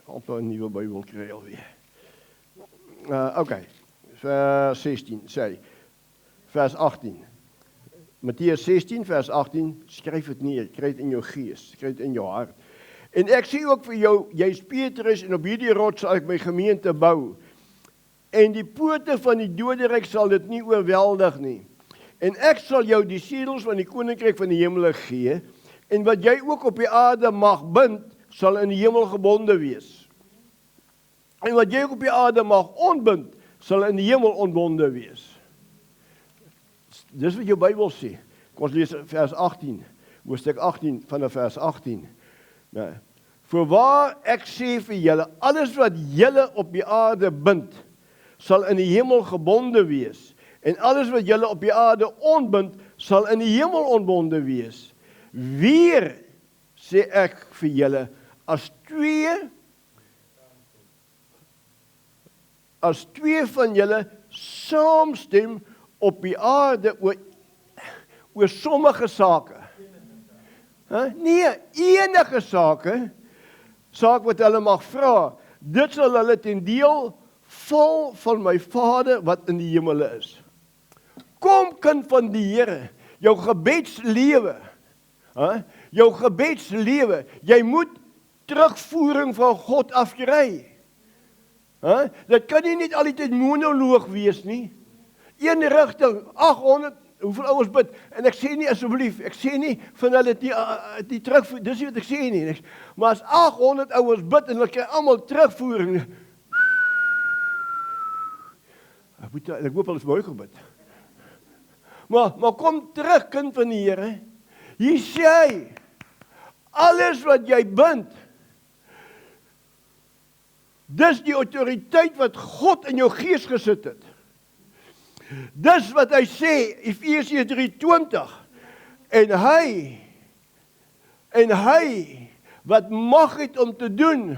Op 'n nuwe Bybel kry alweer. Okay, vers 16 sê, vers 18. Matteus 16, vers 18, skryf dit neer, kry dit in jou gees, kry dit in jou hart. En ek sê ook vir jou, jy's Petrus en op hierdie rots sal ek my gemeente bou. En die poorte van die doderyk sal dit nie oorweldig nie. En ek sal jou die sedels van die koninkryk van die hemel gee, en wat jy ook op die aarde mag bind, sal in die hemel gebonde wees. En wat jy ook op die aarde mag ontbind, sal in die hemel ontbonde wees. Dis wat jou Bybel sê. Kom ons lees vers 18, hoofstuk 18 vanaf vers 18. Nou, voorwaar ek sê vir julle, alles wat julle op die aarde bind, sal in die hemel gebonde wees. En alles wat julle op die aarde ontbind, sal in die hemel ontbonde wees. Weer sê ek vir julle, as twee van julle saamstem op die aarde oor sommige sake. Nee, enige saak wat hulle mag vra, dit sal hulle ten deel val van my Vader wat in die hemele is. Kom kind van die Here, jou gebedslewe, jy moet terugvoering van God afkry. Dit kan nie net altyd monoloog wees nie. Een rigting, 800, hoeveel ouens bid, en ek sê nie asseblief, ek sê nie van hulle die terugvoering, dis nie wat ek sê nie, maar as 800 ouens bid en hulle kry almal terugvoering, ek hoop hulle is mooi gebid. Maar kom terug, kind van die Here. Hier sê hy, alles wat jy bind, dis die autoriteit wat God in jou gees gesit het. Dis wat hy sê, Efesiërs 3:20, en hy, wat mag het om te doen,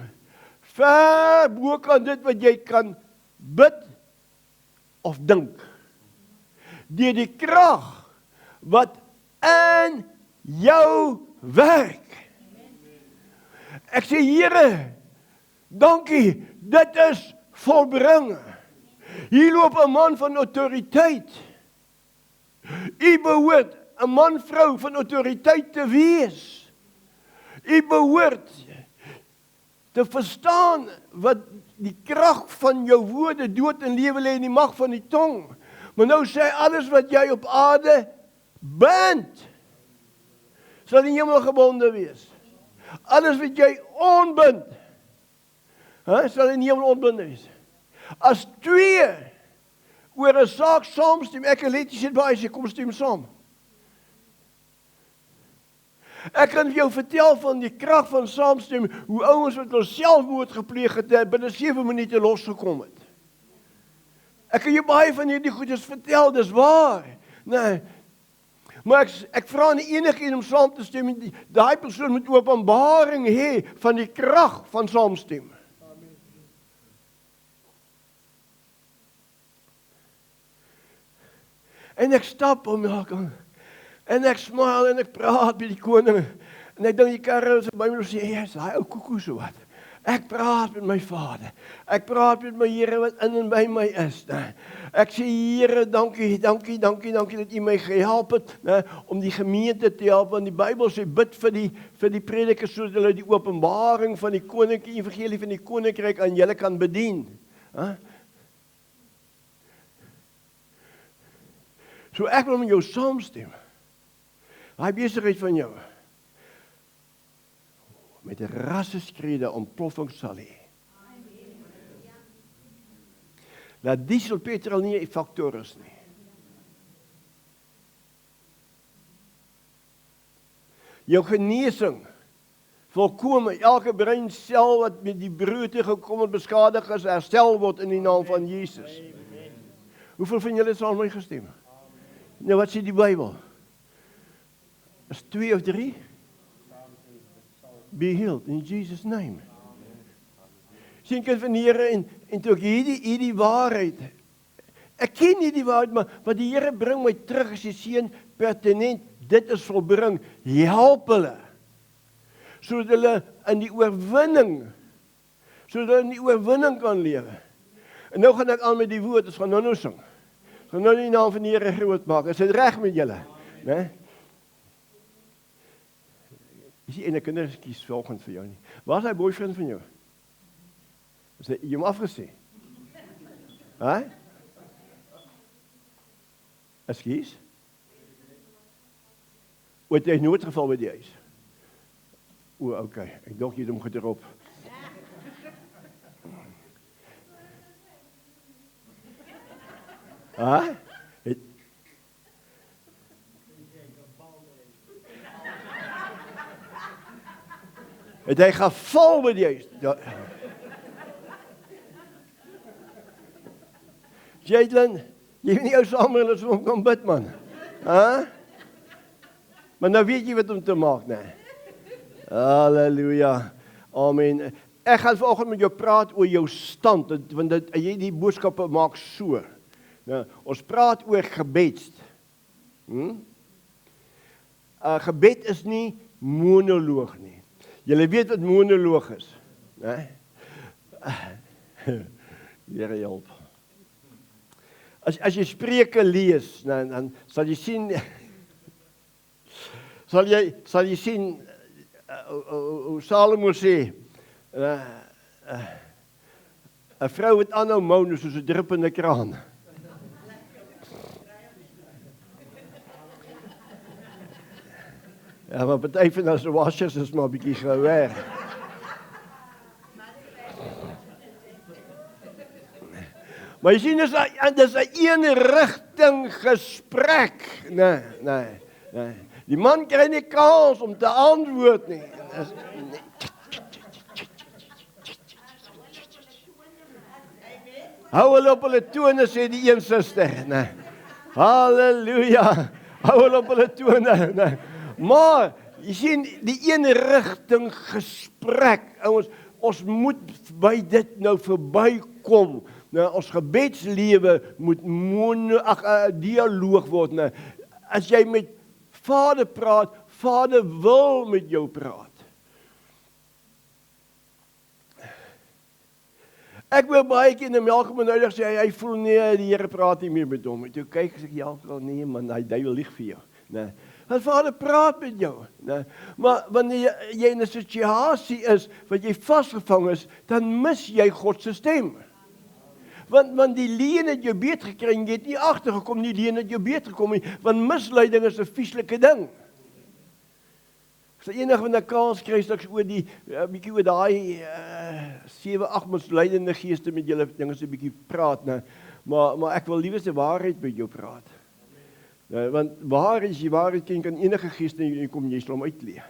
ver bo kan dit wat jy kan bid, of dink, deur die krag, wat in jou werk. Ek sê, Here, dankie, dit is volbring. Hier loop 'n man van autoriteit. U behoort 'n man, vrou van autoriteit te wees. U behoort te verstaan wat die krag van jou woorde dood en lewe lê in die mag van die tong. Maar nou sê alles wat jy op aarde bind, sal in die hemel gebonde wees. Alles wat jy ontbind, sal in die hemel ontbinde wees. As twee oor 'n saak saamstem, ek en Letty sê baie, kom stem saam. Ek kan vir jou vertel van die krag van saamstem, hoe ouens wat hulle selfmoord gepleeg het, binne 7 minute losgekom het. Ek kan jou baie van hierdie goedes vertel, dis waar. Nee. Maar ek vra nie enige om saam te stem, daai persoon moet openbaring hê van die krag van saamstem. En ek stap om en ek smile en ek praat met die koning. En ek dink die karre is by my en sê, yes, hy ou koekoe so wat. Ek praat met my Vader. Ek praat met my Here wat in en by my is. Ek sê, Here, dankie dat U my gehelp het om die gemeente te help. Want die Bybel sê, bid vir die predikers sodat hulle die openbaring van die koninkryk, evangelie van die koninkryk aan julle kan bedien. So ek wil met jou saamstem. Daai besigheid van jou, met 'n rasseskrede ontploffing sal hê. Dat diesel, petrol nie 'n faktor is nie. Jou genesing, volkome, elke breinsel wat met die brood gekom het beskadig is, herstel word in die naam van Jesus. Hoeveel van julle sal my gestem? Nou wat sê die Bybel? Is 2 of 3? Be healed in Jesus' name. Sien kind van die Here en toe ek hierdie waarheid, ek ken nie die waarheid, maar die Here bring my terug as die seun pertinent, dit is volbring, help hulle, sodat hulle in die oorwinning, sodat hulle in die oorwinning kan lewe. En nou gaan ek aan met die woord, ons gaan nou sing. Ons gaan nou die naam van die Here groot maak. Is dit reg met julle? Né? Is die ene kinders kies volgens vir jou nie. Waar is hy boyfriend van jou? Is hy jy hom afgesê? Hè? Ekskuus? Wat jy nooit geval by die huis? O, okay. Ek dink jy het hom gedrop. Hè? Het hy geval by die huis? Ja. Jadlin, jy weet nie ou Samuel as hom kan bid man. Hè? Maar nou weet jy wat om te maak, né? Halleluja. Amen. Ek gaan vanoggend met jou praat oor jou stand, want jy die boodskappe maak so. Nou, ons praat oor gebed. Gebed is nie monoloog nie. Julle weet wat monoloog is, né? Here help. As jy Spreuke lees, dan sal jy sien sal jy sien hoe Salomo sê 'n vrou wat aanhou mou soos 'n druppende kraan. Ja, maar party van ons washers is maar 'n bietjie gou weg. Maar jy sien, dis 'n een-rigting gesprek. Nee. Die man kry nie kans om te antwoord nie. Hou hulle op hulle tone, sê die een suster. Nee. Halleluja. Hou hulle op hulle tone. Nee. Maar, jy sien, die een-rigting gesprek, ons moet by dit nou verbykom. Nou, ons gebedslewe moet dialoog word. Nou, as jy met Vader praat, Vader wil met jou praat. Ek wil baie keer in Malcolm nodig sê, hy voel nie, die Here praat nie meer met hom. Toe kyk ek, ja, nee man, hy duiwel lieg vir jou. Nee. Want Vader praat met jou. Nee. Maar wanneer jy in 'n situasie is, wat jy vasgevang is, dan mis jy God se stem. Want die leen het jou beet gekry en jy het nie agtergekom nie, die leen het jou beet gekom nie, want misleiding is 'n vieslike ding. As jy enig van 'n kans kry, sê ek oor die bietjie oor daai 7-8 misleidende geeste met julle dinge so 'n bietjie praat, né? Maar ek wil liewer se waarheid met jou praat. Want waarheid, as jy waarheid ken, kan enige gees in jou kom, jy sal hom uitleef.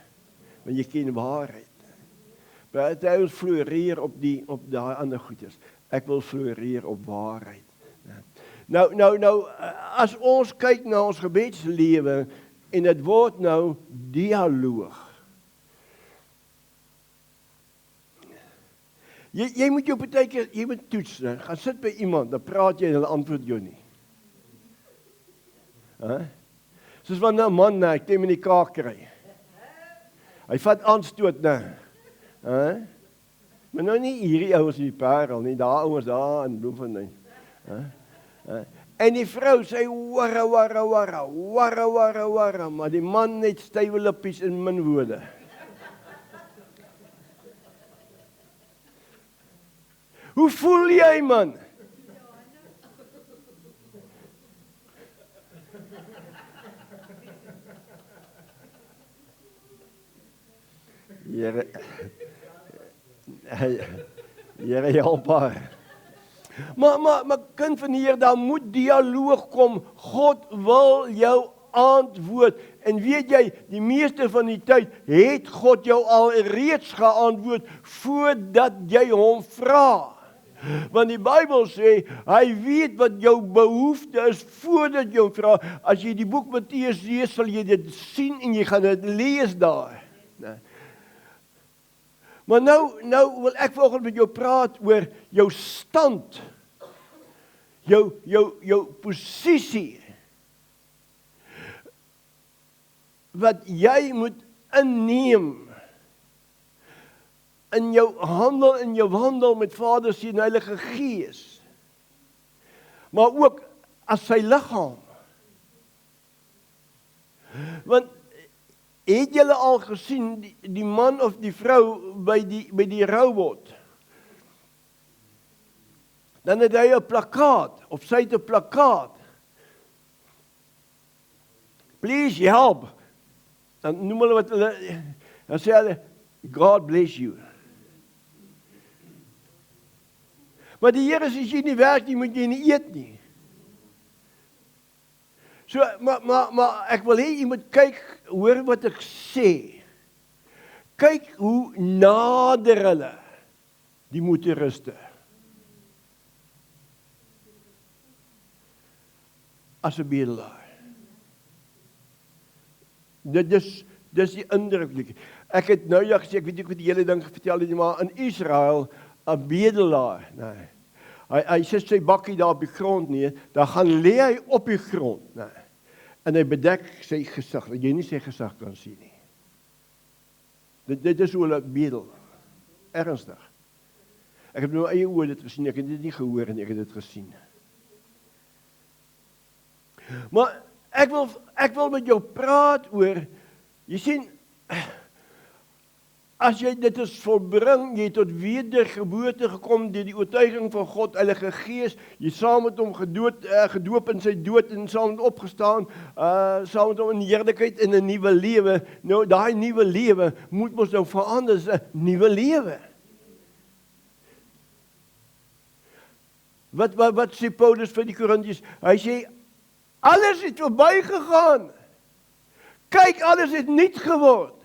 Want jy ken waarheid. Party ons floreer op daai ander goeders. Ek wil floreer op waarheid. Nou, as ons kyk na ons gebedslewe, en dit word nou dialoog. Jy moet jou partykeer, jy moet toets, ne? Gaan sit by iemand, dan praat jy en hulle antwoord jou nie. Soos wanneer 'n man, ek teen in die kaak kry. Hy vat aanstoot, ne? Maar nou nie hierdie ouens in die Parel nie, daar ouens daar in Bloemfontein. En die vrou sê warra, maar die man het stywe lippies en min woorde. Hoe voel jy, man? Here help haar. Maar kind van die Here, daar moet dialoog kom. God wil jou antwoord. En weet jy, die meeste van die tyd het God jou al reeds geantwoord voordat jy hom vra. Want die Bybel sê, hy weet wat jou behoefte is voordat jy hom vra. As jy die boek Matteus lees, sal jy dit sien en jy gaan dit lees daar. Maar nou wil ek vanoggend met jou praat oor jou stand, jou posisie, wat jy moet inneem in jou handel, in jou wandel met Vader, Seun, Heilige Gees, maar ook as sy liggaam. Want het julle al gesien die man of die vrou by die rouwbot? Dan het hy 'n plakkaat, of sy het 'n plakkaat. Please help. Dan noem hulle wat hulle, dan sê hulle, God bless you. Maar die Here sê, as jy nie werk nie, moet jy nie eet nie. So, maar ek wil hê jy moet kyk, hoor wat ek sê. Kyk hoe nader hulle die motoriste. As 'n bedelaar. Dis die indruk. Ek het nou ja gesê, ek weet nie wat die hele ding vertel het nie, maar in Israel, 'n bedelaar, nee. Hy sit sy bakkie daar op die grond nie, dan gaan lê hy op die grond, nee. En hy bedek sy gesig, dat jy nie sy gesig kan sien nie. Dit is hoe hulle bedel. Ernstig. Ek het nou eie oë dit gesien, ek het dit nie gehoor en ek het dit gesien. Maar ek wil met jou praat oor, jy sien, as jy dit is volbring, jy tot wedergeboorte gekom deur die oortuiging van God, Heilige Gees, jy saam met hom gedoop in sy dood en saam met opgestaan, saam met hom in heerlikheid in 'n nuwe lewe. Nou, daai nuwe lewe moet ons nou verander, is 'n nuwe lewe. Wat sê Paulus vir die Korintiërs? Hy sê, alles het verbygegaan. Kyk, alles het nuut geword.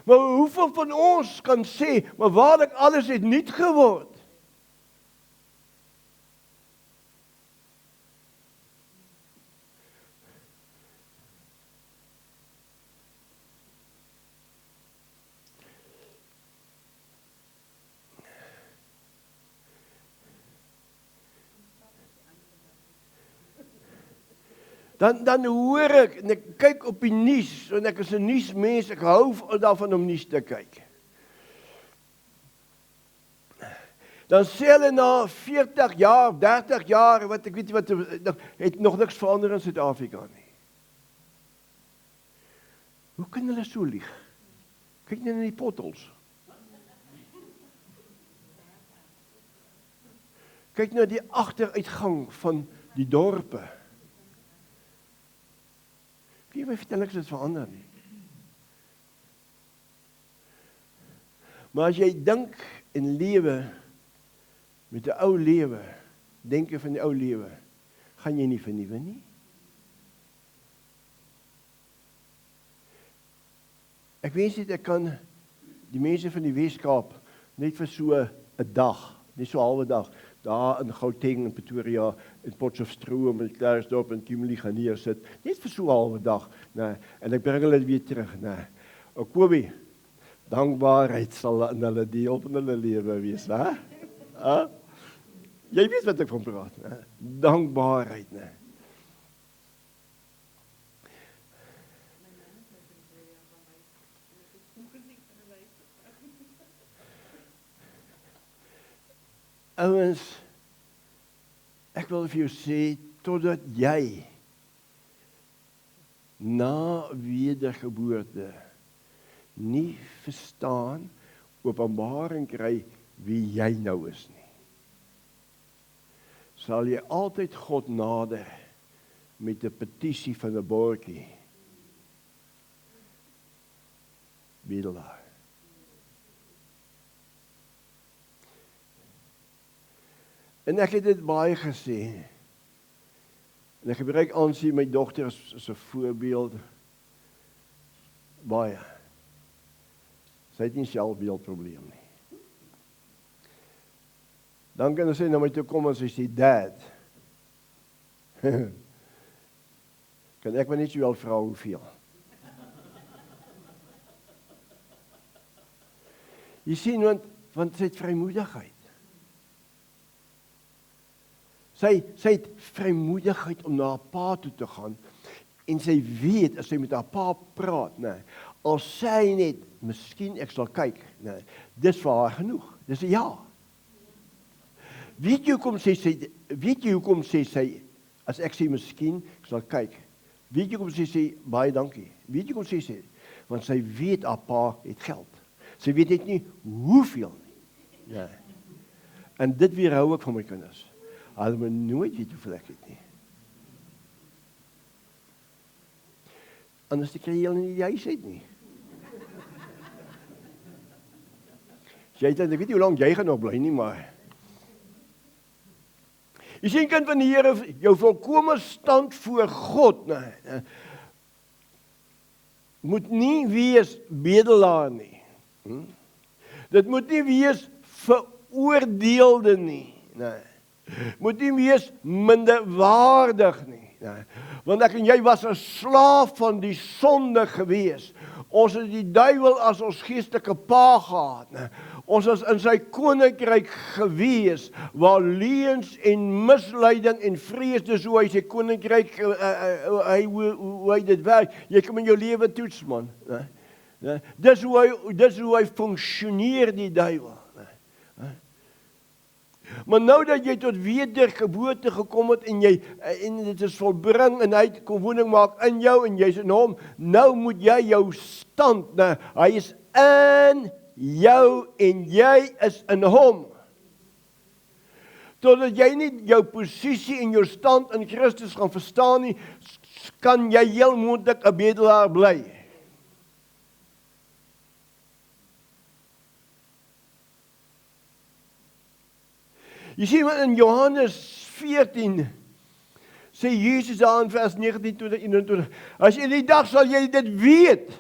Maar hoeveel van ons kan sê, maar waarlik alles het nuut geword? Dan hoor ek, en ek kyk op die nuus, en ek is 'n nuusmens, ek hou daarvan om nuus te kyk. Dan sê hulle na 40 jaar, 30 jaar, wat ek weet nie wat, het nog niks verander in Suid-Afrika nie. Hoe kan hulle so lieg? Kyk net na die potholes. Kyk na die agteruitgang van die dorpe. Wie my vertel ek dit verander nie. Maar as jy dink en lewe met 'n ou lewe, denke van die ou lewe, gaan jy nie vernuwe nie. Ek wens net ek kan die mense van die Weskaap net vir so 'n dag, net so 'n halwe dag, daar in Gauteng en Pretoria, in Potchefstroom en Klerksdorp en Kimberley gaan neersit, net vir so 'n halwe dag, nee, en ek bring hulle weer terug, nee. O Kobie, dankbaarheid sal in hulle deel van hulle lewe wees, hè? Jy weet wat ek van praat, nee. Dankbaarheid, nee. Ouens, ek wil vir jou sê, totdat jy na wedergeboorte nie verstaan, openbaring kry wie jy nou is nie, sal jy altyd God nader met 'n petisie van 'n bordjie. Bedelaar. En ek het dit baie gesê. En ek gebruik aansien my dogter as 'n voorbeeld. Baie. Sy het nie selfbeeldprobleem nie. Dan kan sy na my toe kom en sy sê, Dad, kan ek maar net jou vra hoeveel? Jy sien, want sy het vrymoedigheid. Sy het vrymoedigheid om na haar pa toe te gaan, en sy weet, as sy met haar pa praat, nee, as sy net miskien ek sal kyk. Nee, dis vir haar genoeg. Dis 'n ja. Weet jy hoekom sê sy, as ek sê miskien, ek sal kyk. Weet jy hoekom sê baie dankie? Weet jy hoekom sê? Want sy weet haar pa het geld. Sy weet net nie hoeveel nie. Ja. En dit weerhou ek van my kinders. Hulle moet nooit weet hoeveel ek het nie. Anders kry jy hulle nie die huis uit nie. Ek weet nie hoe lang jy gaan nog bly nie, maar jy sien, kind van die Here, jou volkome stand voor God, moet nie wees bedelaar nie. Dit moet nie wees veroordeelde nie. Moet nie wees minderwaardig nie. Want ek en jy was 'n slaaf van die sonde gewees. Ons het die duiwel as ons geestelike pa gehad. Ons is in sy koninkryk gewees, waar leuns en misleiding en vrees, dis hoe hy sy koninkryk, hoe hy dit werk. Jy kan in jou lewe toets, man. Dis hoe hy funksioneer, die duiwel. Maar nou dat jy tot wedergeboorte gekom het en dit is volbring en hy kom woning maak in jou en jy's in hom, nou moet jy jou stand, hy is in jou en jy is in hom. Totdat jy nie jou posisie en jou stand in Christus gaan verstaan nie, kan jy heel moontlik 'n bedelaar bly. Jy sien in Johannes 14 sê Jesus daar in vers 19 tot 21, as in die dag sal jy dit weet,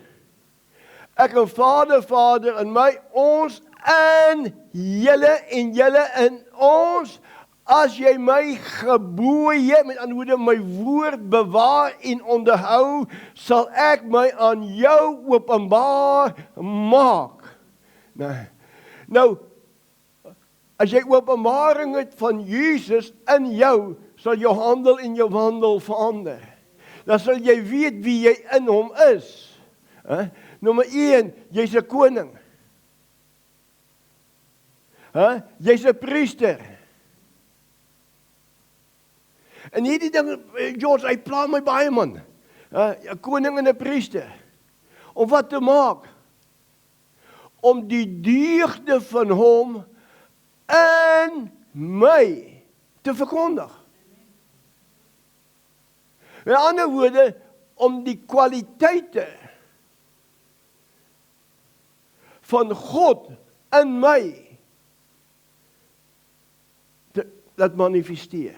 ek en Vader in my, ons in julle en julle in ons, as jy my gebooie, met ander woorde my woord bewaar en onderhou, sal ek my aan jou openbaar maak. Nou, as jy openbaring het van Jesus in jou, sal jou handel en jou wandel verander. Dan sal jy weet wie jy in hom is. Nommer 1, jy's 'n koning. Jy's 'n priester. En hierdie ding, George, hy pla my baie, man. 'n koning en 'n priester. Om wat te maak? Om die deugde van hom in my te verkondig. Met ander woorde, om die kwaliteite van God in my te laat manifesteer.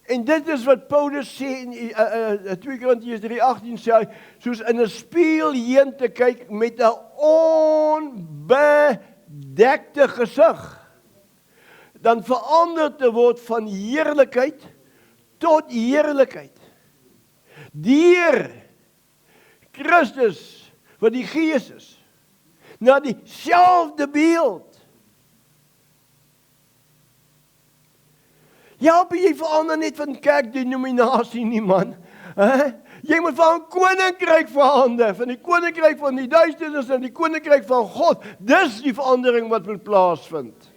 En dit is wat Paulus sê in 2 Korintiërs 3:18 sê, soos in 'n spieël heen te kyk met 'n onbedekte gesig, dan verander te word van heerlikheid tot heerlikheid. Deur Christus, wat die Gees is, na dieselfde beeld. Ja, jy verander net van kerkdenominasie nie, man. Jy moet van 'n koninkryk verander, van die koninkryk van die duisternis en die koninkryk van God. Dis die verandering wat moet plaasvind.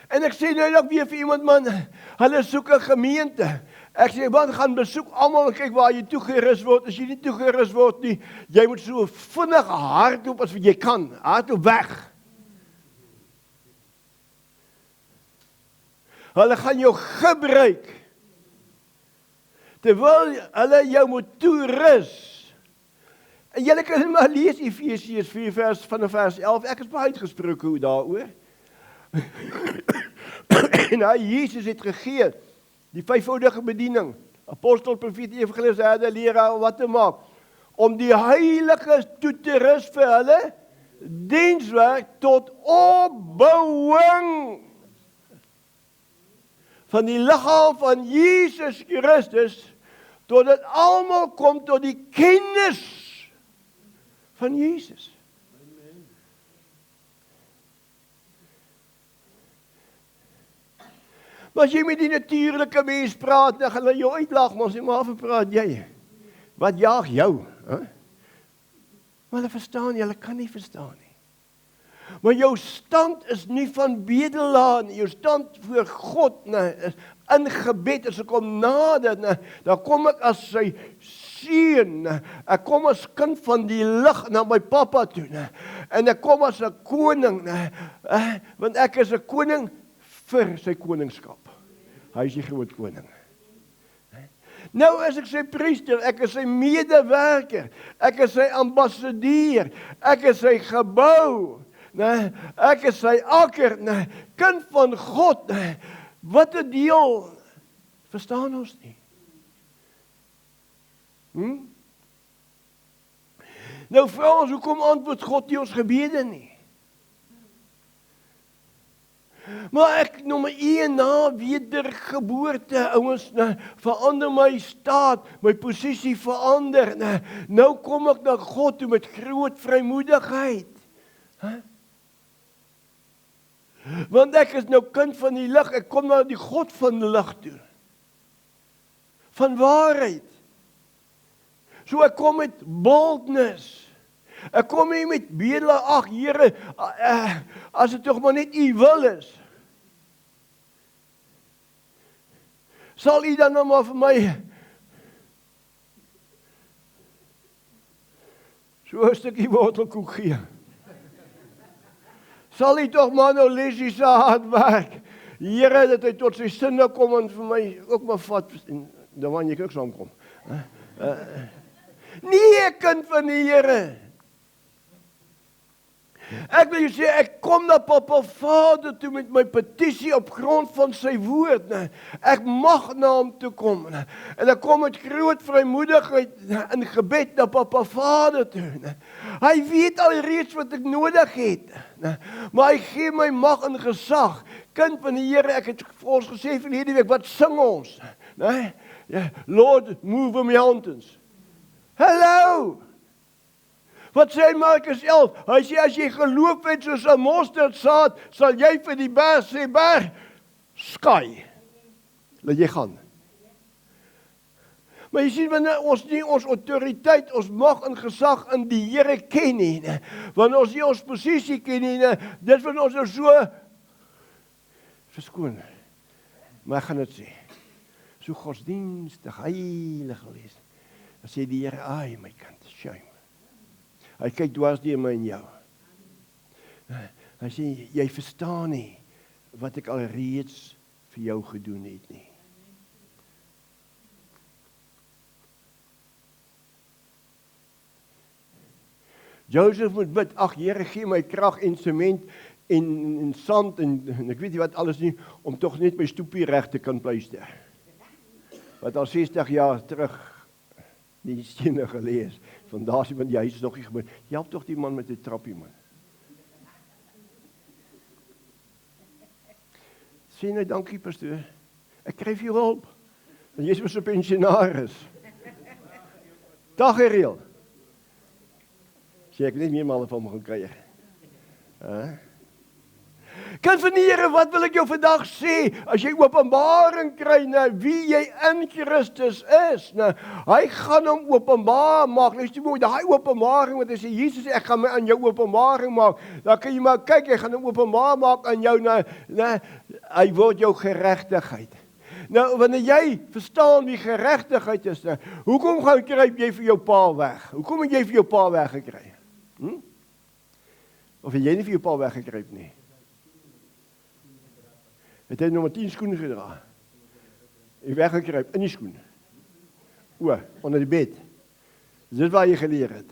En ek sê nou nog weer vir iemand, man, hulle soek 'n gemeente. Ek sê, man, gaan besoek almal en kyk waar jy toegerus word. As jy nie toegerus word nie, jy moet so vinnig hardloop as wat jy kan. Hardloop weg. Hulle gaan jou gebruik, terwyl hulle jou moet toerus. En julle kan maar lees Efesiërs 4 vanaf vers 11, ek is baie uitgesproke hoe daaroor. En Jesus het gegee, die vyfvoudige bediening, apostel, profeet, evangelis, herder, leraar, wat te maak, om die heiliges toe te rus vir hulle dienswerk tot opbouing van die liggaam van Jesus Christus, totdat almal kom tot die kennis van Jesus. Maar as jy met die natuurlike mens praat, dan gaan hulle jou uitlag, maar sê, maar praat jy? Wat jaag jou? Hè? Maar hulle verstaan nie, hulle kan nie verstaan nie. Maar jou stand is nie van bedelaar nie, jou stand voor God, nee, is in gebed, as ek kom nader, nee, dan kom ek as sy seun, nee, ek kom as kind van die lig na my pappa toe, nee, en ek kom as 'n koning, nee, want ek is 'n koning vir sy koningskap. Hy is die groot koning. Nou is ek sy priester, ek is sy medewerker, ek is sy ambassadeur, ek is sy gebou, nee, ek is sy akker, nee, kind van God, nee, wat 'n deel, verstaan ons nie. Nou vra ons, hoekom antwoord God nie ons gebede nie? Maar ek nommer 1 na wedergeboorte, ouens, verander my staat, my posisie verander. Nou kom ek na God toe met groot vrymoedigheid. Want ek is nou kind van die lig, ek kom na die God van die lig toe. Van waarheid. So ek kom met boldness. Ek kom nie met bedelaar, ag Here, as dit tog maar net U wil is. Sal U dan nou maar vir my so 'n stukkie wortelkoek gee? Sal U tog maar nou lesie se hard werk? Here, dat hy tot sy sinne kom en vir my ook maar vat, en dan wanneer ek ook saamkom. Nee, kind van die Here. Ek wil jou sê, ek kom na Papa Vader toe met my petisie op grond van sy woord. Ek mag na hom toe kom. En ek kom met groot vrymoedigheid in gebed na Papa Vader toe. Hy weet al reeds wat ek nodig het. Maar hy gee my mag en gesag. Kind van die Here, ek het vir ons gesê verlede week, wat sing ons? Lord, move mountains. Hallo! Wat sê Markus 11? Hy sê, as jy geloof het soos 'n mosterdsaad, sal jy vir die berg sê, berg, skaai. Laat jy gaan. Maar jy sien, wanneer ons nie ons autoriteit, ons mag en gesag in die Here ken nie, wanneer ons nie ons posisie ken nie, dit van ons is so verskoon. Maar ek gaan dit sê, so godsdienstig, heilig lees, dan sê die Here, ai my kind, shame. Hy kyk dwars deur my en jou. Hy sê, jy verstaan nie wat ek al reeds vir jou gedoen het nie. Joseph moet bid, ag Here, gee my krag en sement en sand en ek weet nie wat alles nie, om tog net my stoepie reg te kan pleister. Wat al 60 jaar terug die stene gelees. Vandaar sê want die huis is nog nie gebou. Help tog die man met die trappie, man. Sê nou dankie pastoor. Ek kry vir jou hulp. Want jy is mos 'n pensionaris. Dag gereël. Sê ek net meermale van hom gaan kry. Kind van die Here, wat wil ek jou vandag sê? As jy openbaring kry na wie jy in Christus is, hy gaan hom openbaar maak. Luister mooi, daai openbaring wat hy sê, Jesus sê, ek gaan my aan jou openbaring maak. Dan kan jy maar kyk, hy gaan hom openbaar maak aan jou, hy word jou geregtigheid. Nou, wanneer jy verstaan wie geregtigheid is, hoekom gaan kruip jy vir jou pa weg? Hoekom het jy vir jou pa weggekry? Of het jy nie vir jou pa weggekryp nie? Het hy nommer 10 skoene gedra? Hy weggekruip in die skoen. Onder die bed. Dis waar jy geleer het.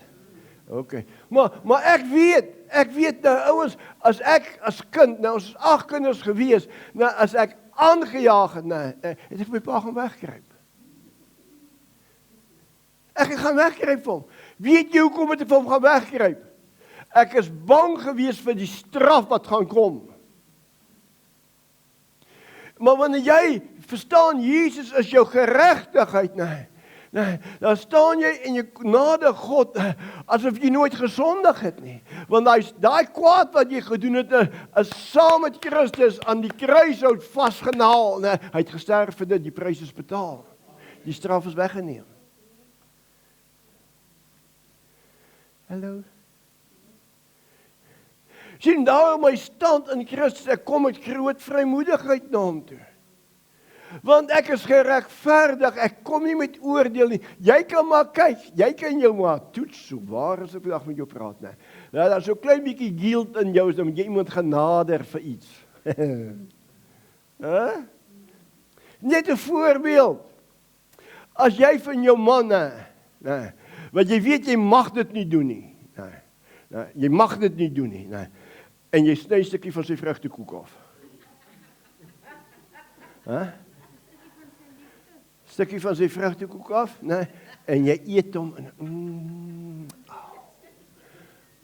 OK. Maar ek weet nou ouens, as ek as kind, nou ons is 8 kinders gewees, nou as ek aangejaag het, het ek my pa gaan wegkruip. Ek gaan wegkruip vir hom. Weet jy hoekom het ek vir hom gaan wegkruip? Ek is bang gewees vir die straf wat gaan kom. Maar wanneer jy verstaan, Jesus is jou geregtigheid, dan staan jy en jy nader God, asof jy nooit gesondig het nie. Want daai kwaad wat jy gedoen het, is saam met Christus aan die kruishout vasgenaal. Hy het gesterf vir dit, die prys is betaal. Die straf is weggeneem. Hallo? Sien, daar my stand in Christus, ek kom met groot vrymoedigheid na hom toe. Want ek is geregverdig, ek kom nie met oordeel nie. Jy kan maar kyk, jy kan jou maar toets, so waar is ek vandag met jou praat, nee. Nou, daar is so klein bietjie guilt in jou, dan moet jy iemand genader vir iets. Huh? Net 'n voorbeeld. As jy van jou man, nee, want jy weet jy mag dit nie doen nie. Nee, jy mag dit nie doen nie. Nee. En jy sny 'n stukkie van sy vrugtekoek af. Huh? Stukkie van sy vrugtekoek af, nee, en jy eet hom en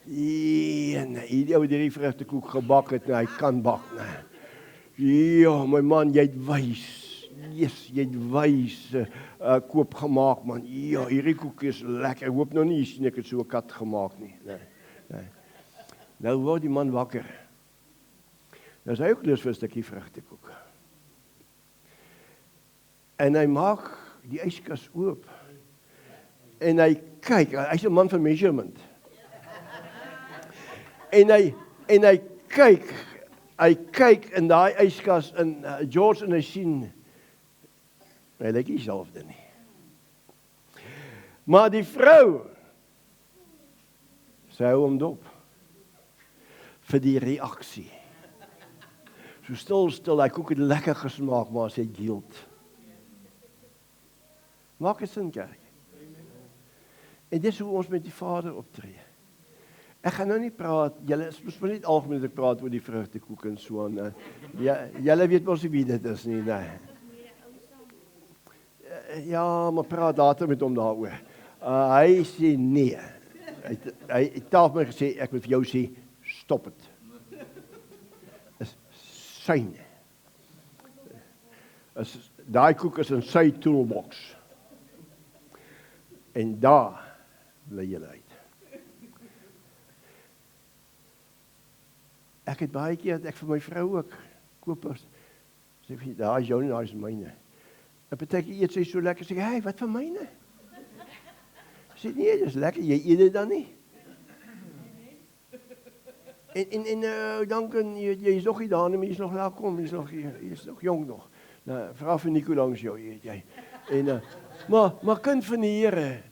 die ou die vrugtekoek gebak het, nee, hy kan bak, nee. Ja, my man, jy het wys. Yes, jy het wys koop gemaak, man. Ja, hierdie koek is lekker. Ek hoop nou nie jy sien ek het so 'n kat gemaak nie. Nee. Nou word die man wakker. Nou is hy ook lus vir 'n stukkie vrugtekoek. En hy maak die yskas oop. En hy kyk, hy's 'n man van measurement. En hy kyk in daai yskas in George en hy sien, hy lyk nie dieselfde nie. Maar die vrou, sy hou hom dop vir die reaksie. So stil, hy koek het lekker gesmaak, maar sy guilt. Maak 'n sin, kerk. En dis hoe ons met die Vader optree. Ek gaan nou nie praat, julle is mos net algemeen as ek praat oor die vrugtekoek en so aan. Julle weet mos wie dit is nie, nee. Ja, maar praat later met hom daaroor. Hy sê nee. Hy het al my gesê, ek moet vir jou sê, stop het. Is syne. Daai koek is in sy toolbox. En daar bly julle uit. Ek het baie keer dat ek vir my vrou ook koopers sê vir daai is jou en daai is myne. En partykeer eet sy so lekker, sê hey, wat van myne? Sê nee, dis lekker, jy eet dit dan nie. En dan kan jy is nog nie daar nie, maar jy is nog daar kom, jy is nog jong nog. Nou, vra vir Nico langs jou, eet jy. En maar kind van die Here,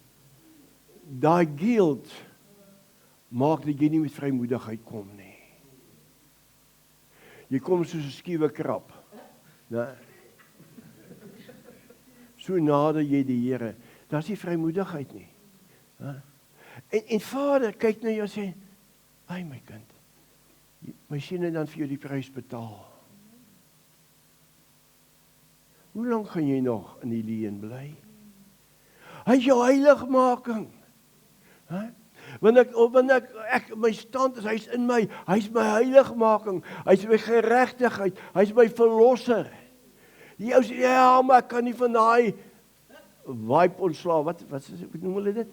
daai guilt maak dat jy nie met vrymoedigheid kom nie. Jy kom soos 'n skiewe krap. Nee. So nader jy die Here, daar is nie vrymoedigheid nie. En Vader kyk na jou en sê, "Ai my kind, my seun het dan vir jou die prys betaal. Hoe lank gaan jy nog in die leuen bly? Hy is jou heiligmaking. Want ek my stand is, hy's in my, hy's my heiligmaking, hy's my geregtigheid, hy's my verlosser. Die ou sê, ja, maar ek kan nie van daai vibe ontslae, wat noem hulle dit?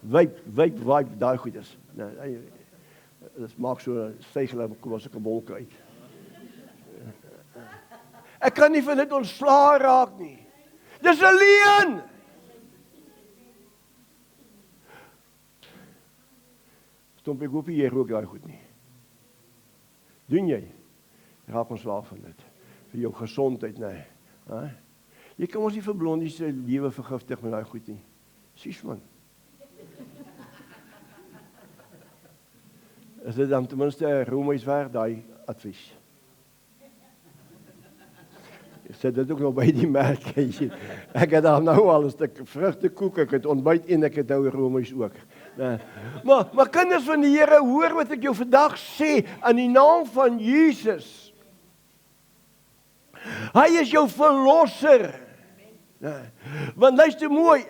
Vibe, daai goed is. Nee, dit maak so stygel, kom as ek 'n wolk uit. Ek kan nie van dit ontslae raak nie. Dis 'n leuen. Stomp ek hoop jy rook daai goed nie. Doen jy? Raak ontslae van dit. Vir jou gesondheid, nee. Jy kan ons nie vir blondie se lewe vergiftig met daai goed nie. Sies man. Is dit dan ten minste 'n roemuis werd, daai advies? Ek sê dit ook nog by die merk. Ek het daar nou al 'n stuk vrugtekoek, ek het ontbyt en ek het nou 'n roemuis ook. Maar kinders van die Here, hoor wat ek jou vandag sê in die naam van Jesus. Hy is jou verlosser. Want luister mooi,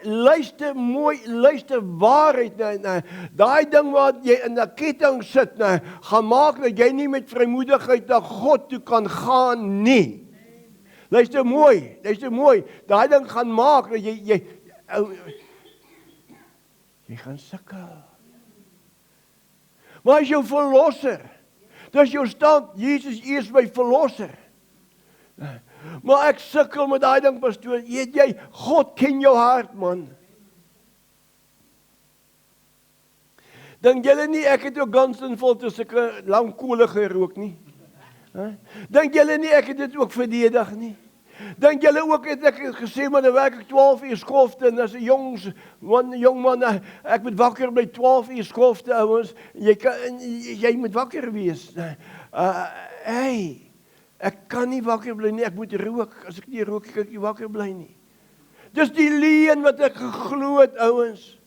luister waarheid. Daai ding wat jy in 'n ketting sit, gaan maak dat jy nie met vrymoedigheid na God toe kan gaan nie. Luister mooi, daai ding gaan maak dat jy gaan sukkel. Maar hy is jou verlosser. Dis jou stand, Jesus is my verlosser. Maar ek sukkel met daai ding, pastoor. Weet jy, God ken jou hart, man. Dink julle nie, ek het ook Gunstonville te sulke lang koele gerook nie? Dink julle nie, ek het dit ook verdedig nie? Dink julle ook, het ek gesê, maar dan werk ek 12 uur skofte, en as 'n jong man, ek moet wakker bly 12 uur skofte, ouens, jy moet wakker wees. Ek kan nie wakker bly nie, ek moet rook, as ek nie rook, kan ek nie wakker bly nie. Dis die leuen wat ek geglo het, ouens.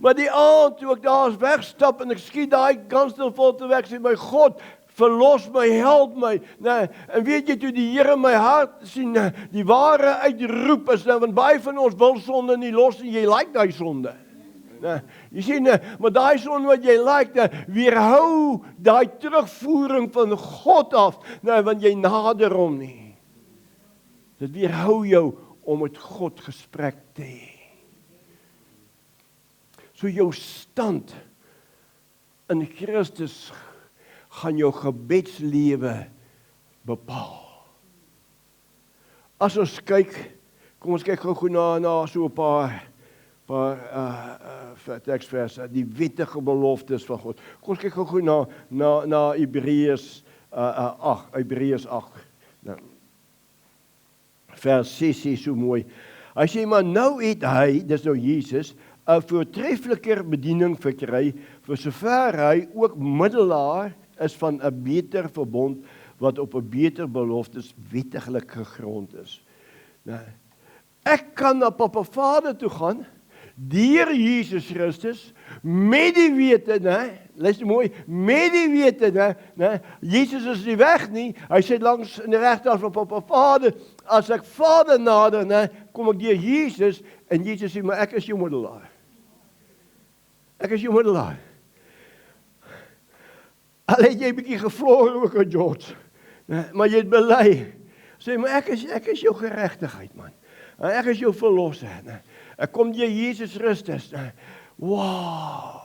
Maar die aand, toe ek daar wegstap, en ek skiet daai Gunstonville te weg, sê my God, verlos my, help my. Nee, en weet jy, toe die Here my hart sien, die ware uitroep is, want baie van ons wil sonde nie los, en jy like daai sonde. Nee, jy sien, maar daai sonde wat jy like, weerhou daai terugvoering van God af, want jy nader hom nie. Dit weerhou jou om met God gesprek te hê. So jou stand in Christus gaan jou gebedslewe bepaal. As ons kyk, kom ons kyk gou na so 'n paar teksverse, die wettige beloftes van God. Kom ons kyk gou na Hebreërs 8, Hebreërs 8. Nou, vers 6 is so mooi. Hy sê, maar nou het hy, dis nou Jesus, 'n voortreffeliker bediening verkry, vir sover hy ook middelaar is van 'n beter verbond, wat op 'n beter beloftes wettiglik gegrond is. Nou, ek kan na Papa Vader toe gaan, deur Jesus Christus, met die wete, luister mooi, met die wete, Jesus is nie weg nie, hy sit langs in die regterhand van Papa Vader, as ek Vader nader, kom ek deur Jesus, en Jesus sê, maar ek is jou middelaar. Ek is jou middelaar. Al het jy 'n bietjie gevloer ook, George, maar jy het bely, sê, maar ek is jou geregtigheid, man. Ek is jou verlosser. Ek kom deur Jesus Christus. Wow.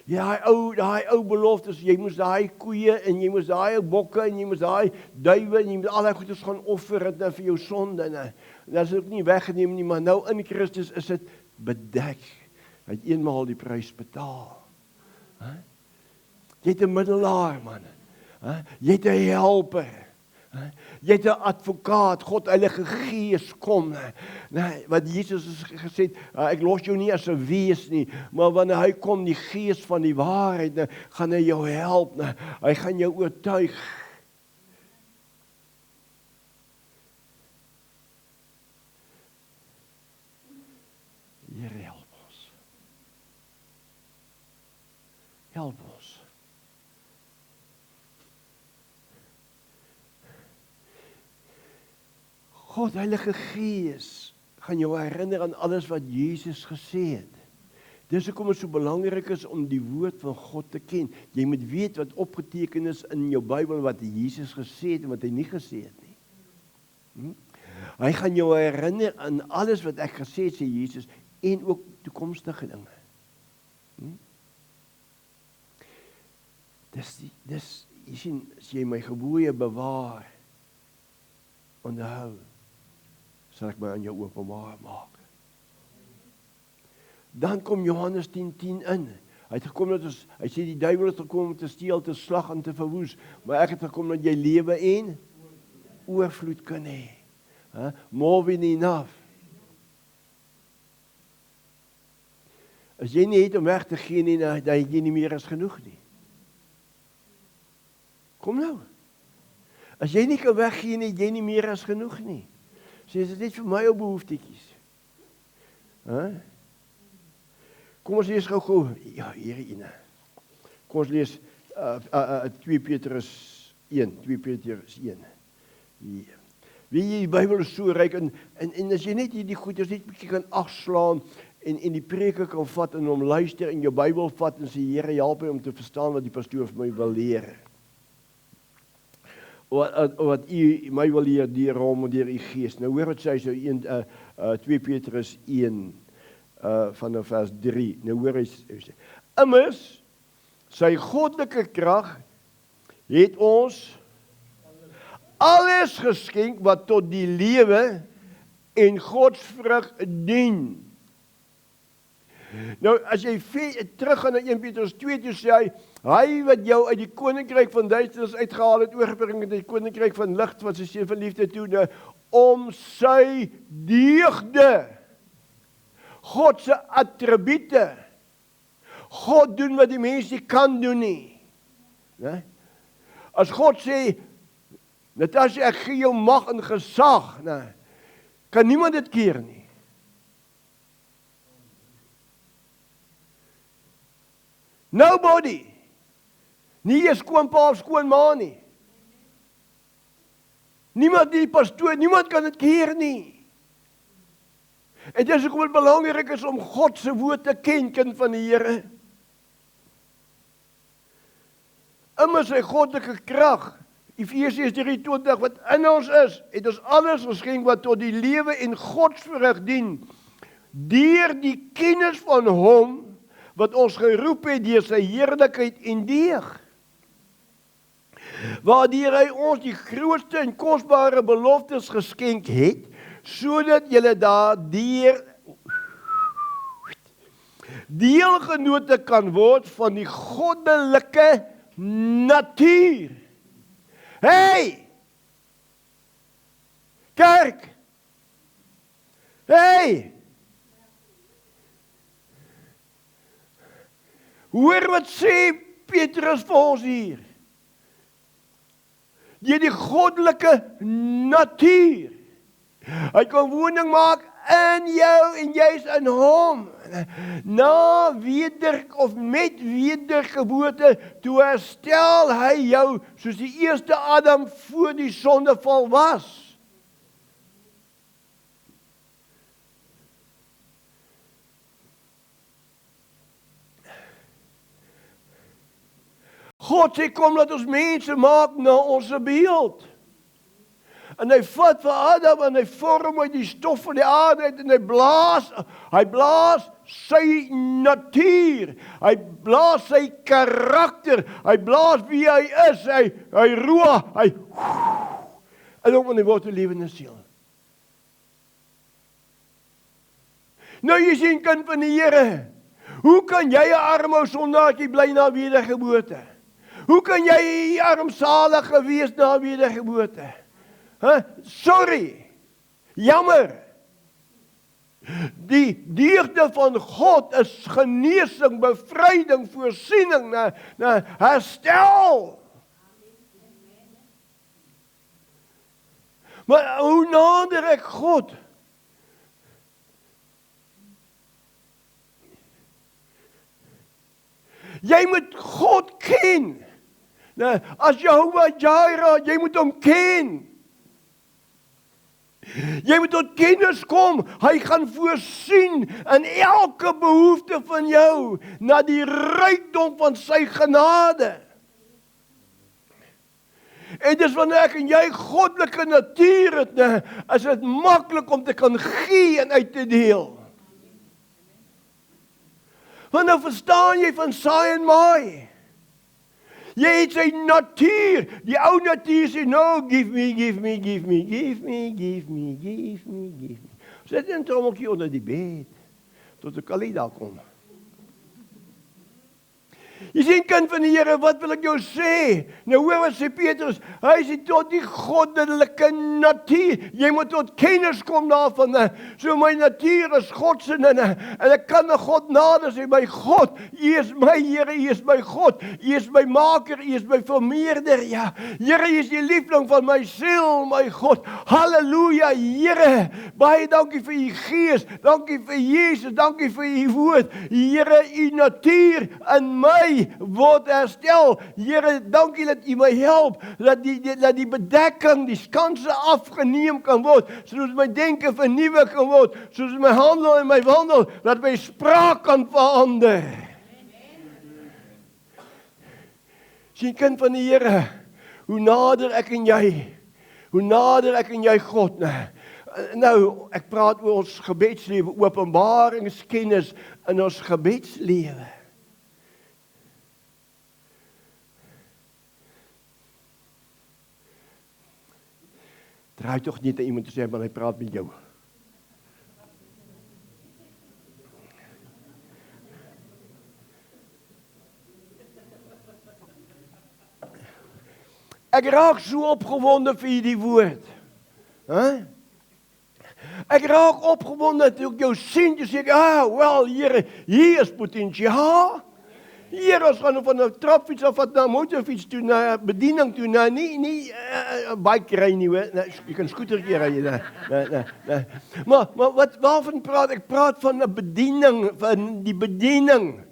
Ja, daai ou beloftes, jy moes daai koeie, en jy moes daai bokke, en jy moes daai duwe, en jy moet al daai goedes gaan offer vir jou sonde. Dat is ook nie weggeneem nie, maar nou in Christus is dit bedek. Hy het eenmaal die prys betaal. Jy het 'n middelaar, man. Jy het 'n helper. Jy het 'n advokaat, God Heilige Gees kom. Wat Jesus het gesê, ek los jou nie as 'n wees nie, maar wanneer hy kom, die Gees van die waarheid, gaan hy jou help, hy gaan jou oortuig. Here, help ons. Help ons. God, Heilige Gees, gaan jou herinner aan alles wat Jesus gesê het. Dis hoekom dit so belangrik is om die woord van God te ken. Jy moet weet wat opgeteken is in jou Bybel, wat Jesus gesê het en wat hy nie gesê het nie. Hy gaan jou herinner aan alles wat ek gesê het, sê Jesus, en ook toekomstige dinge. Dis, jy sien, as jy my gebooie bewaar, onderhou, sal ek my aan jou openbaar maak. Dan kom Johannes 10:10 in. Hy het gekom dat hy sê die duiwel het gekom om te steel, te slag en te verwoes, maar ek het gekom dat jy lewe en oorvloed kan hê. More than enough. As jy nie het om weg te gee nie, dan het jy nie meer as genoeg nie. Kom nou. As jy nie kan weggee nie, jy nie meer as genoeg nie. Sê, is dit net vir my ou behoeftetjies? Kom ons lees gou. Ja, hierdie ene. Kom ons lees 2 Petrus 1. 2 Petrus 1. Ja. Wie die Bybel is so ryk, en as jy net hierdie goeders net bietjie kan afslaan, en die preke kan vat, en hom luister, en jou Bybel vat, en sê, Here, help my om te verstaan wat die pastoor vir my wil leer. Wat u my wil leer deur hom en deur u Gees. Nou hoor wat sê hy so 2 Petrus 1 van vers 3. Nou hoor hy sê, immers sy goddelike krag het ons alles geskenk wat tot die lewe en godsvrug dien. Nou, as jy teruggaan na 1 Petrus 2, toe sê hy wat jou uit die koninkryk van duisternis uitgehaal het, oorgebring het uit die koninkryk van lig, wat sy seun van liefde toe, nou, om sy deugde, God se attribute, God doen wat die mens nie kan doen nie. Nee? As God sê, Natasja, ek gee jou mag en gesag, nee, kan niemand dit keer nie. Nobody. Nie jy skoonpa of skoonma nie. Niemand die pastoor, niemand kan dit keer nie. En dis hoekom dit belangrik is om God se woord te ken, kind van die Here. Immers sy goddelike krag, Efesiërs 3:20, wat in ons is, het ons alles geskenk wat tot die lewe en godsvrug dien, deur die kennis van hom, wat ons geroep het deur sy heerlikheid en deeg. Waardeur hy ons die grootste en kosbare beloftes geskenk het, sodat julle daardeur deelgenote kan word van die goddelike natuur. Hey! Kerk! Hey! Hoor wat sê Petrus vir ons hier. Deur die goddelike natuur. Hy kan woning maak in jou en jy's in hom. Na met wedergeboorte, toe herstel hy jou soos die eerste Adam voor die sondeval was. God sê, kom laat ons mense maak na ons beeld. En hy vat vir Adam en hy vorm uit die stof van die aarde uit en hy blaas sy natuur, hy blaas sy karakter, hy blaas wie hy is, hy roe, en hom in die word 'n lewende siel. Nou jy sien, kind van die Here, hoe kan jy 'n arme sondaartjie bly na wedergeboorte? Hoe kan jy armsalig gewees na wedergeboorte? Sorry, jammer. Die deugde van God is genesing, bevryding, voorsiening, herstel. Maar hoe nader ek God? Jy moet God ken. As Jehovah Jireh, jy moet hom ken. Jy moet tot kennis kom, hy gaan voorsien in elke behoefte van jou, na die rykdom van sy genade. En dis wanneer ek en jy goddelike natuur het, is dit maklik om te kan gee en uit te deel. Want nou verstaan jy van saai en maai. Jy het sy natuur, die ou natuur sê, no, give me, give me, give me, give me, give me, give me, give me. Sit een trommeltjie onder die bed, tot ek al daar kom. Jy sien, kind van die Here, wat wil ek jou sê? Nou hoor wat sê Petrus, hy sê tot die goddelike natuur, jy moet tot kennis kom daarvan, so my natuur is God se, en ek kan na God nader sê, my God, U is my Here, U is my God, U is my maker, U is my vermeerder, ja, Here, U is die liefling van my siel, my God, halleluja, Here, baie dankie vir U Gees, dankie vir Jesus, dankie vir U woord, Here, U natuur in my word herstel. Here, dankie dat U my help, dat die bedekking, die skanse afgeneem kan word, sodat my denke vernuwe kan word, sodat my handel en my wandel, dat my spraak kan verander. Sien, kind van die Here, hoe nader ek en jy God, nou, ek praat oor ons gebedslewe, openbaringskennis in ons gebedslewe. Draai toch niet aan iemand te zeggen, maar hij praat met jou. Ek raak so opgewonde vir hierdie woord. Hè? Ek raak opgewonde toe ek jou sien, jy sê, wel, Here, hier is potensiaal. Hier, ons gaan van 'n trapfiets af na 'n motorfiets toe, na 'n bediening toe, nie bike ry nie, hoor. Nee, jy kan skootertjie ry, nee. Maar waarvan praat ek? Ek praat van 'n bediening, van die bediening.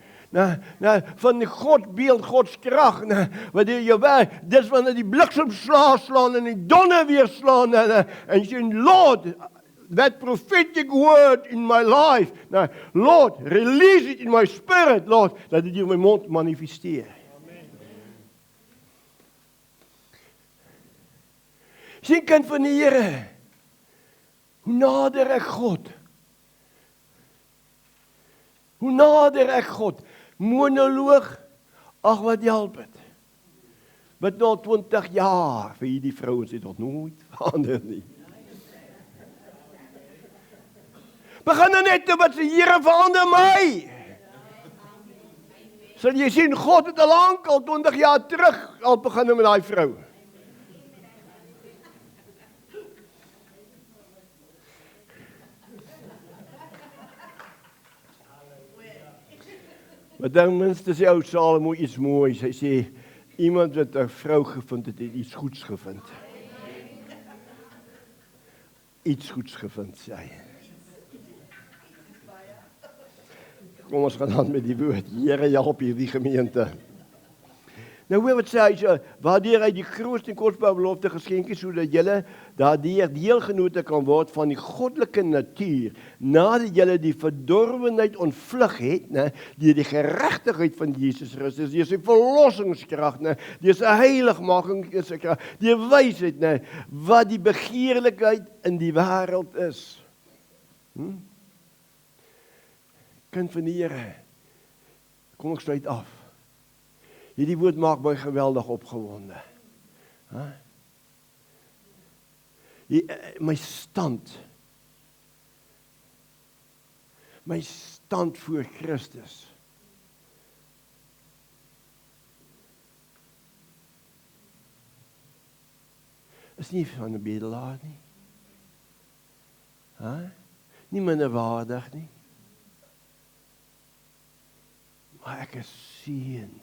Van die Godbeeld, Gods krag, wat jy werk, dis wanneer die bliksem slaan en die donder weer slaan, en jy sê, Lord, that prophetic word in my life, Lord, release it in my spirit, Lord, dat dit in my mond manifesteer. Sien, kind van die Here, hoe nader ek God, monoloog, ag wat help het. Met nou 20 jaar, vir hierdie vrouens het nog nooit verander nie. Begin nou net wat se Here verander my. Sal jy sien, God het al 20 jaar terug al begin met daai vrou. Maar ten minste sê ou Salomo iets moois. Hy sê, iemand wat 'n vrou gevind het, het iets goeds gevind. Iets goeds gevind, sê hy. Kom ons gaan aan met die woord. Here, help hierdie gemeente. Nou hoor wat sê hy, waardeur hy die grootste en kosbare belofte geskenk is, sodat julle daardeur deelgenote kan word van die goddelike natuur, nadat julle die verdorwenheid ontvlug het, deur die geregtigheid van Jesus Christus, deur sy verlossingskrag, deur sy heiligmaking, deur wysheid, wat die begeerlikheid in die wêreld is. Kind van die Here, kom ek sluit af. Hierdie woord maak my geweldig opgewonde. My stand voor Christus. Is nie van 'n bedelaar nie. Nie minderwaardig nie. Maar ek is seun.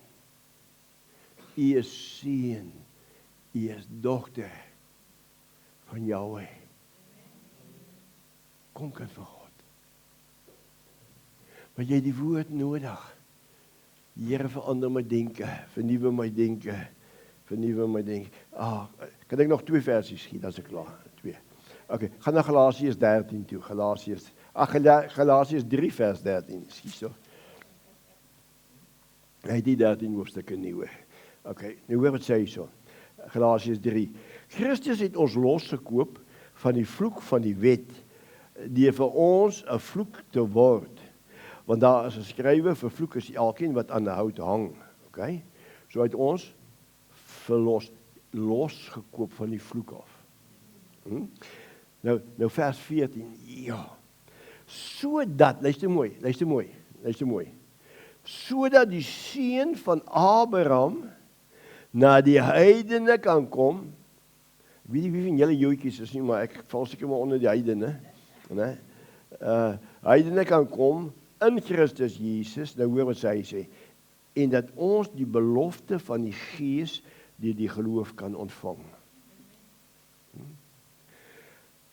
U is seun. U is dogter van Jahweh. Kom kind van God. Maar jy die woord nodig. Here, verander my denke, vernuwe my denke, vernuwe my denke. Kan ek nog 2 versies gee, dan is ek klaar. 2. Okay, gaan na Galasiërs 13 toe. Galasiërs 3 vers 13. Skus so. Hy die 13 hoofstukke nie hoor. Okay, nou hoor wat sê hy so. Galasiërs 3. Christus het ons losgekoop van die vloek van die wet, deur vir ons 'n vloek te word. Want daar is geskrywe, vervloek is elkeen wat aan 'n hout hang. Okay? So het ons losgekoop van die vloek af. Nou vers 14. Ja. Sodat, luister mooi. Sodat die seun van Abraham na die heidene kan kom. Wie van julle joetjies is nie, maar ek val seker maar onder die heidene, né? Heidene kan kom in Christus Jesus. Nou hoor wat hy sê, en dat ons die belofte van die Gees deur die geloof kan ontvang.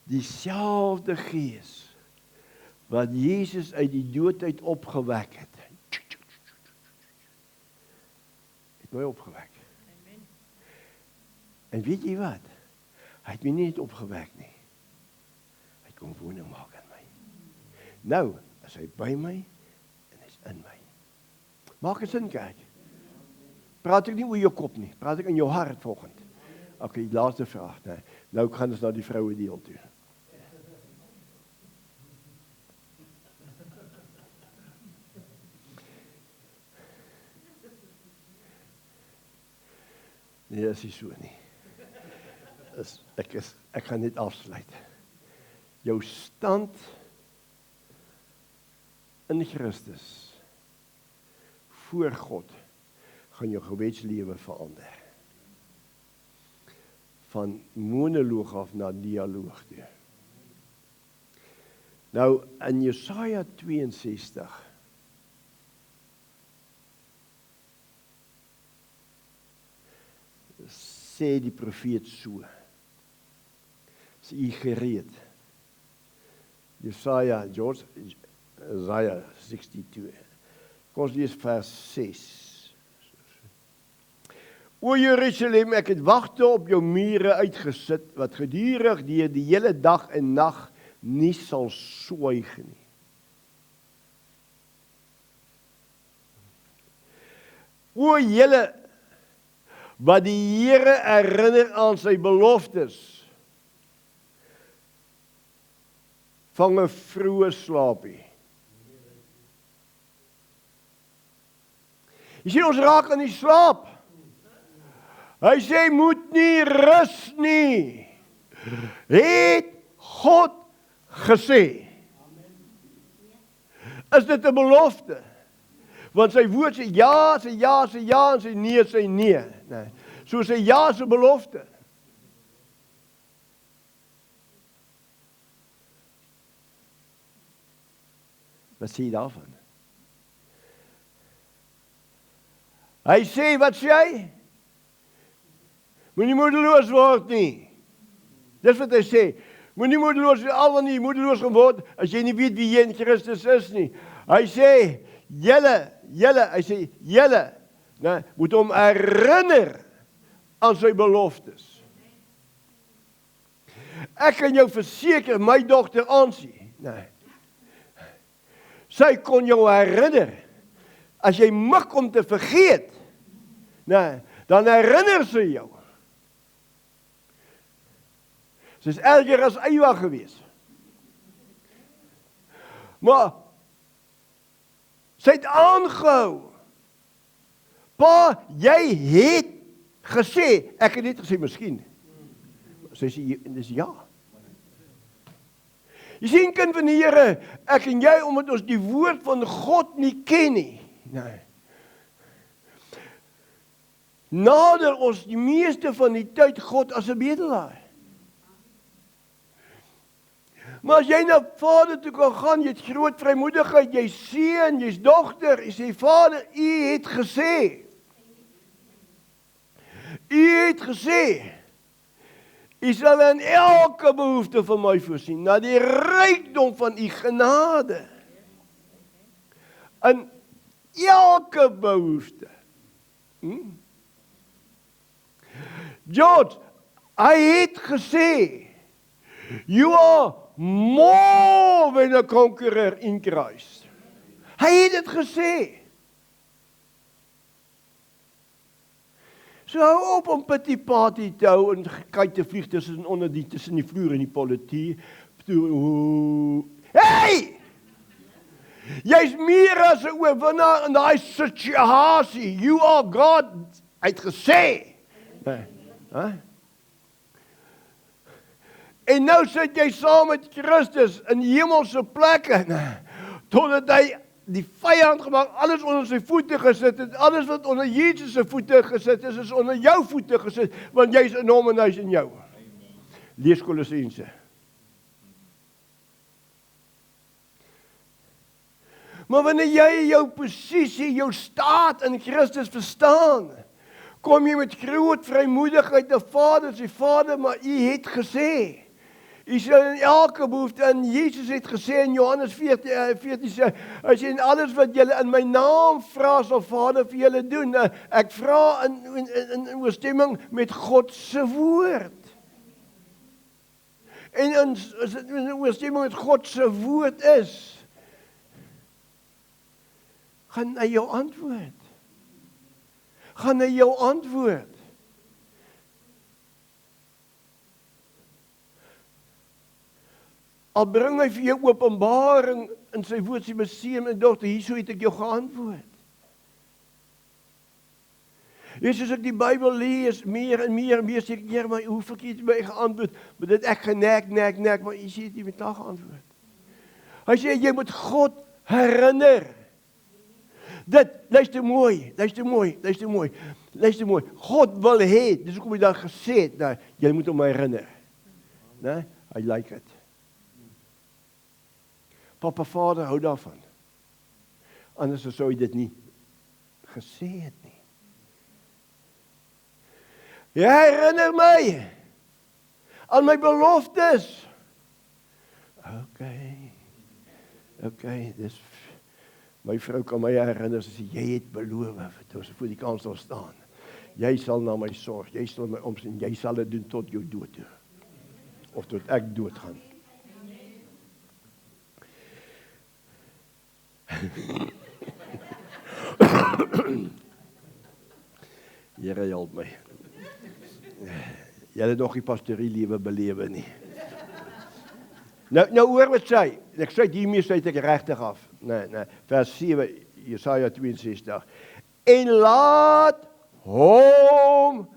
Dieselfde Gees wat Jesus uit die dood uit opgewek het, my opgewek. Amen. En weet jy wat? Hy het my nie net opgewek nie. Hy kom woning maak in my. Nou, is hy by my en hy's in my. Maak dit sin, kerk? Praat ek nie oor jou kop nie, praat ek in jou hart volgend. Okay, laaste vraag. Nou gaan ons na die vroue deel toe. Nee, is nie so nie. Ek gaan net afsluit. Jou stand in Christus voor God gaan jou gebedslewe verander. van monoloog af na dialoog toe. Nou, in Jesaja 62, sê die profeet so, is u gereed? Jesaja 62, kom ons lees vers 6. O Jerusalem, ek het wagte op jou mure uitgesit, wat gedurig die hele dag en nag nie sal swyg nie. O julle, wat die Here herinner aan sy beloftes, vang 'n vroeë slaapie. Jy sien, ons raak aan die slaap. Hy sê, moet nie rus nie. Het God gesê. Is dit 'n belofte? Want sy woord sê ja, sê ja, sê ja, en sê nee. Nee. So sê ja is 'n belofte. Wat sê jy daarvan? Hy sê, wat sê hy? Moenie moedeloos word nie. Dis wat hy sê. Moenie moedeloos word, al wanneer jy moedeloos geword, as jy nie weet wie jy in Christus is nie. Hy sê, julle, moet hom herinner aan sy beloftes. Ek kan jou verseker, my dogter Ansie, sy kon jou herinner. As jy mik om te vergeet, dan herinner sy jou. Sy is erger as Ewa gewees. Maar sy het aangehou. Pa, jy het gesê, ek het net gesê miskien. Sy sê, dis ja. Jy sien, kind van die Here, ek en jy, omdat ons die woord van God nie ken nie. Nader ons die meeste van die tyd God as 'n bedelaar. Maar as jy na Vader toe kan gaan, jy het groot vrymoedigheid, jy seun, jy's dogter, jy sê, Vader, u het gesê. U het gesê, u sal in elke behoefte van my voorsien, na die rykdom van u genade. In elke behoefte. George, hy het gesê, you are more than a conqueror in Christ. Hy het dit gesê. So hou op om pity party te hou en kyk te vlieg tussen die vloer en die politiek. Hey! Jy's meer as 'n oorwinnaar in daai situasie. You are God. Hy het gesê. En nou sit jy saam met Christus in hemelse plekke, totdat hy die vyand gemaak, alles onder sy voete gesit het, alles wat onder Jesus se voete gesit is onder jou voete gesit, want jy's in hom en hy's in jou. Lees Kolossense. Maar wanneer jy jou posisie, jou staat in Christus verstaan, kom jy met groot vrymoedigheid na Vader, sê Vader, maar u het gesê, u sal in elke behoefte, en Jesus het gesê in Johannes 14 sê, hy sê, en alles wat julle in my naam vra, sal Vader vir julle doen. Ek vra in ooreenstemming met God se woord. En in ooreenstemming met God se woord is, gaan hy jou antwoord. Gaan hy jou antwoord. Al bring hy vir jou openbaring in sy woord, sê my seun en dogter, hierso het ek jou geantwoord. Soos ek die Bybel lees, meer en meer, sê ek, Heer, maar hoeveel keer het jy my geantwoord? Maar dit ek genek, maar jy sê het jy met daar geantwoord. Hy sê, jy moet God herinner. Dit, luister mooi. Luister mooi, God wil hê, dis hoekom hy dan gesê het, nou, jy moet hom herinner. Né? I like it. Papa Vader hou daarvan. Anders sou hy dit nie gesê het nie. Jy herinner my aan my beloftes. Okay, dis my vrou kan my herinner as jy het beloof toe ons voor die kansel staan. Jy sal na my sorg, jy sal my omsien, jy sal dit doen tot jou dood toe. Of tot ek doodgaan. Here help my. Jy het nog die pastorie lewe belewe nie. Nou hoor wat sê. Ek sê hiermee sluit ek regtig af. Nee, vers 7 Jesaja 62. En laat hom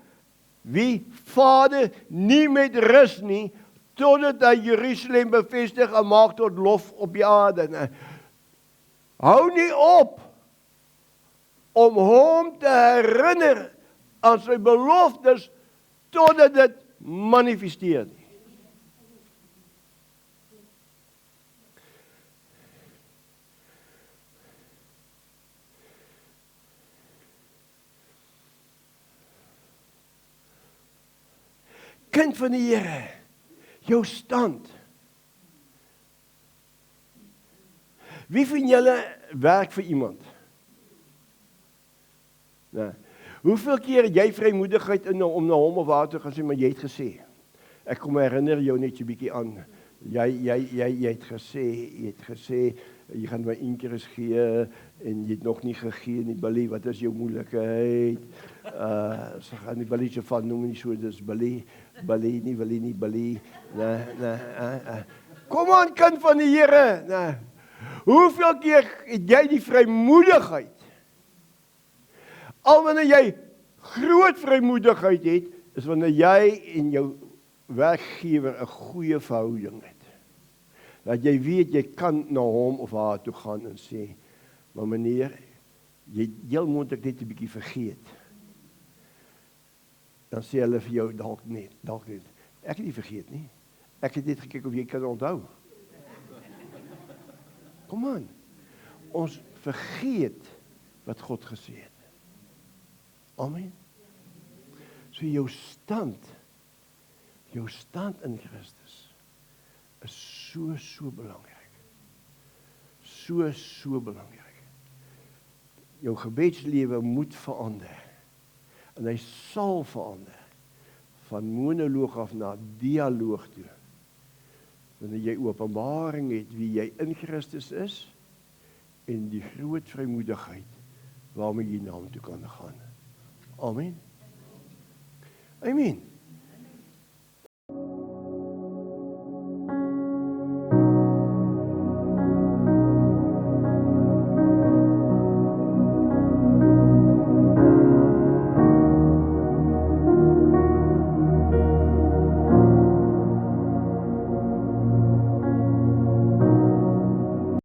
wie Vader nie met rus nie totdat hy Jerusalem bevestig en maak tot lof op die aarde. Nee. Hou nie op om hom te herinner aan sy beloftes totdat dit manifesteer nie. Kind van die Here, jou stand. Wie van julle werk vir iemand? Nou, hoeveel keer het jy vrymoedigheid om na hom of haar te gaan sê, maar jy het gesê. Ek kom herinner jou net 'n bietjie aan. Jy het gesê, jy gaan my enkers gee en jy het nog nie gegee nie. Billy, wat is jou moeilikheid? Sy gaan nie Billy se van noem nie, so dis Billy. Kom aan, kind van die Here. Hoeveel keer het jy die vrymoedigheid? Al wanneer jy groot vrymoedigheid het, is wanneer jy en jou werkgewer 'n goeie verhouding het. Dat jy weet, jy kan na hom of haar toe gaan en sê, maar meneer, jy heel moontlik net 'n bietjie vergeet. Dan sê hulle vir jou, dalk net. Ek het nie vergeet nie. Ek het net gekyk of jy kan onthou. Kom aan. Ons vergeet wat God gesê het. Amen. So jou stand in Christus is so belangrik. So belangrik. Jou gebedslewe moet verander. En hy sal verander. Van monoloog af na dialoog toe. Wanneer jy openbaring het wie jy in Christus is en die groot vrymoedigheid waarmee jy na hom toe kan gaan. Amen. Amen.